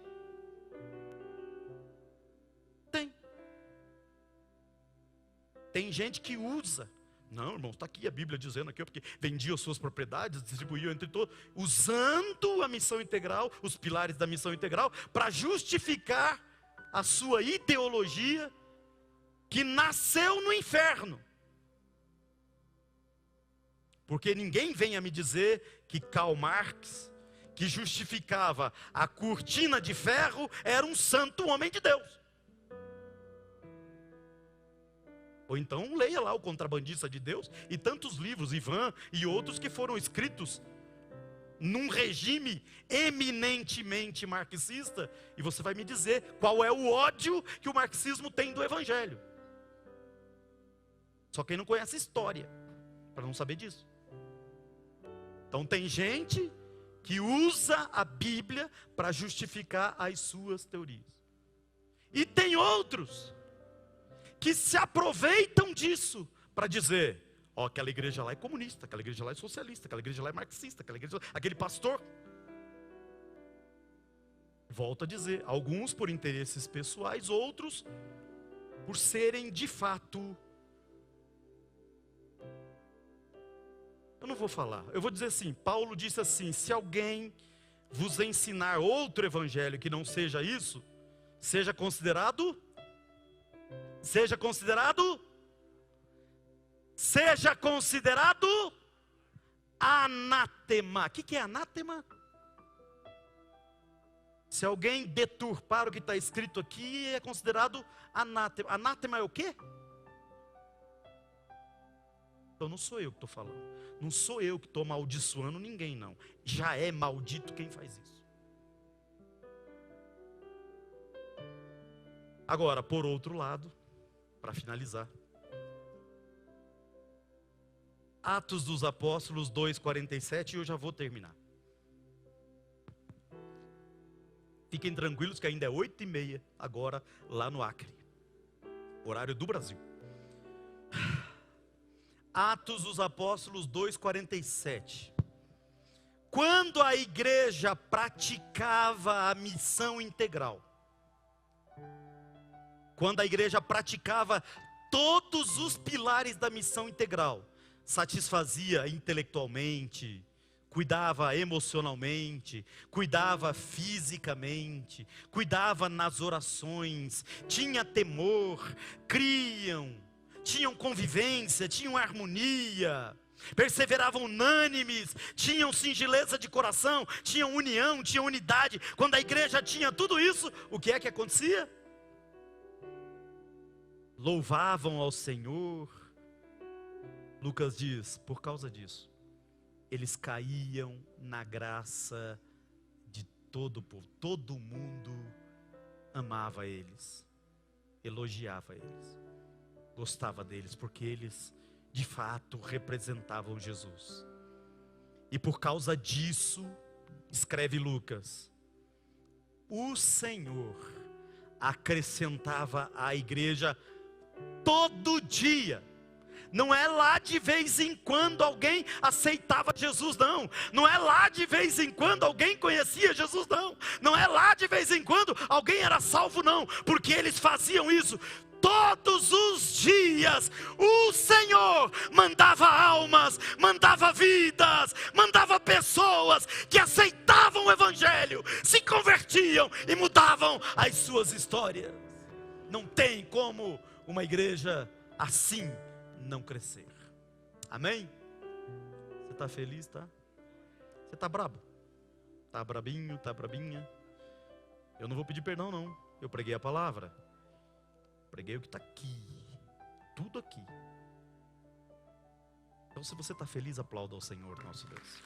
Tem gente que usa. Não, irmão, está aqui a Bíblia dizendo aqui, porque vendia as suas propriedades, distribuía entre todos, usando a missão integral, os pilares da missão integral, para justificar a sua ideologia que nasceu no inferno. Porque ninguém venha me dizer que Karl Marx, que justificava a cortina de ferro, era um santo homem de Deus. Ou então leia lá o Contrabandista de Deus e tantos livros, Ivan e outros que foram escritos num regime eminentemente marxista, e você vai me dizer qual é o ódio que o marxismo tem do evangelho. Só quem não conhece a história para não saber disso. Então tem gente que usa a Bíblia para justificar as suas teorias. E tem outros que se aproveitam disso para dizer: ó, aquela igreja lá é comunista, aquela igreja lá é socialista, aquela igreja lá é marxista, aquele pastor. Volto a dizer, alguns por interesses pessoais, outros por serem de fato. Eu não vou falar, eu vou dizer assim, Paulo disse assim: se alguém vos ensinar outro evangelho que não seja isso, seja considerado anátema. O que é anátema? Se alguém deturpar o que está escrito aqui, é considerado anátema. Anátema é o quê? Então não sou eu que estou falando. Não sou eu que estou amaldiçoando ninguém, não. Já é maldito quem faz isso. Agora, por outro lado, para finalizar, Atos dos Apóstolos 2:47, e eu já vou terminar. Fiquem tranquilos que ainda é 8h30 agora lá no Acre, horário do Brasil. Atos dos Apóstolos 2:47. Quando a igreja praticava a missão integral, quando a igreja praticava todos os pilares da missão integral, satisfazia intelectualmente, cuidava emocionalmente, cuidava fisicamente, cuidava nas orações, tinha temor, tinham convivência, tinham harmonia, perseveravam unânimes, tinham singeleza de coração, tinham união, tinham unidade. Quando a igreja tinha tudo isso, o que é que acontecia? Louvavam ao Senhor. Lucas diz, por causa disso, eles caíam na graça de todo o povo. Todo mundo amava eles, elogiava eles, gostava deles, porque eles de fato representavam Jesus. E por causa disso, escreve Lucas, o Senhor acrescentava à igreja todo dia. Não é lá de vez em quando alguém aceitava Jesus, não. Não é lá de vez em quando alguém conhecia Jesus, não. Não é lá de vez em quando alguém era salvo, não. Porque eles faziam isso todos os dias. O Senhor mandava almas, mandava vidas, mandava pessoas que aceitavam o Evangelho, se convertiam e mudavam as suas histórias. Não tem como uma igreja assim não crescer. Amém? Você está feliz, tá? Você está brabo? Está brabinho, está brabinha? Eu não vou pedir perdão, não. Eu preguei a palavra. preguei o que está aqui. Tudo aqui. Então, se você está feliz, aplauda ao Senhor nosso Deus.